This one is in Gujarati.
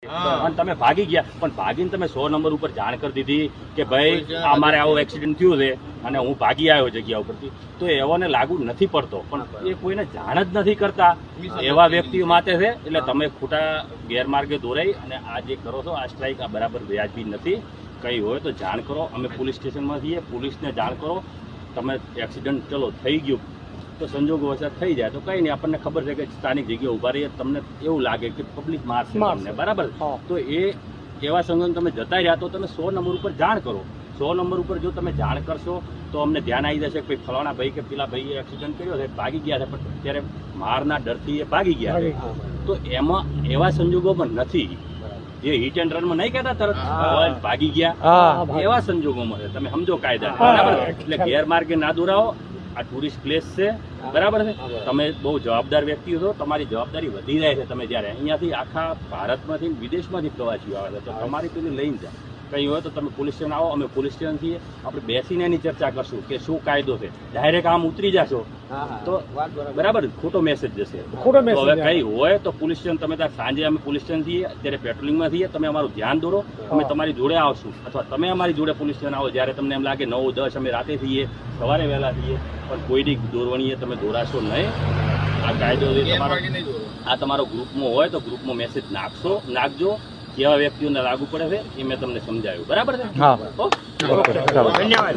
અને તમે ભાગી ગયા, પણ ભાગીને તમે 100 નંબર ઉપર જાણ કરી દીધી કે ભાઈ અમારે આવો એક્સિડન્ટ થયું છે અને હું ભાગી આવ્યો જગ્યા ઉપરથી, તો એવાને લાગુ નથી પડતો. પણ એ કોઈને જાણ જ નથી કરતા એવા વ્યક્તિઓ માટે છે. એટલે તમે ખોટા ગેરમાર્ગે દોરાઈ અને આ જે કરો છો આ સ્ટ્રાઇક આ બરાબર વ્યાજબી નથી. કઈ હોય તો જાણ કરો, અમે પોલીસ સ્ટેશનમાં જઈએ, પોલીસને જાણ કરો. તમે એક્સિડન્ટ ચલો થઈ ગયું તો સંજોગો વસાત થઈ જાય તો કઈ નહીં, આપણને ખબર છે કે સ્થાનિક જગ્યાએ ઉભા રહીએ, તમને એવું લાગે કે પબ્લિક મારશે તમને, બરાબર. તો એવા સંજોગ તમે જતા રહ્યા તો તમે 100 નંબર ઉપર જાણ કરો. 100 નંબર ઉપર જો તમે જાણ કરશો તો અમને ધ્યાન આવી જશે કે ફલાણા ભાઈ કે પેલા ભાઈએ એક્સિડન્ટ કર્યો છે, ભાગી ગયા છે, પણ ત્યારે મારના ડરથી એ ભાગી ગયા છે. તો એમાં એવા સંજોગોમાં નથી જે હિટ એન્ડ રનમાં નહીં કહેતા તરત ભાગી ગયા, એવા સંજોગોમાં છે. તમે સમજો કાયદા, બરાબર. એટલે ગેરમાર્ગે ના દોરાવો. આ ટુરિસ્ટ પ્લેસ છે, બરાબર છે. તમે બહુ જવાબદાર વ્યક્તિઓ છો, તમારી જવાબદારી વધી જાય છે. તમે જ્યારે અહીંયાથી આખા ભારતમાંથી વિદેશમાંથી પ્રવાસીઓ આવે છે તો તમારી પેલી લઈને જાય. કંઈ હોય તો તમે પોલીસ સ્ટેશન આવો, અમે પોલીસ સ્ટેશન છીએ, આપણે બેસીને એની ચર્ચા કરશું કે શું કાયદો છે. ડાયરેક્ટ આમ ઉતરી જશો તો બરાબર ખોટો મેસેજ જશે. હવે કઈ હોય તો પોલીસ સ્ટેશન તમે ત્યાં સાંજે અમે પોલીસ સ્ટેશન છીએ, અત્યારે પેટ્રોલિંગમાં છીએ, તમે અમારું ધ્યાન દોરો, અમે તમારી જોડે આવશું. અથવા તમે અમારી જોડે પોલીસ સ્ટેશન આવો જ્યારે તમને એમ લાગે 9, 10 અમે રાતે થઈએ, સવારે વહેલા થઈએ, પણ કોઈની દોરવણીએ તમે દોરાશો નહીં. આ કાયદો આ તમારો ગ્રુપમાં હોય તો ગ્રુપમાં મેસેજ નાખજો. કેવા વ્યક્તિઓને લાગુ પડે છે એ મેં તમને સમજાવ્યું, બરાબર છે. ધન્યવાદ.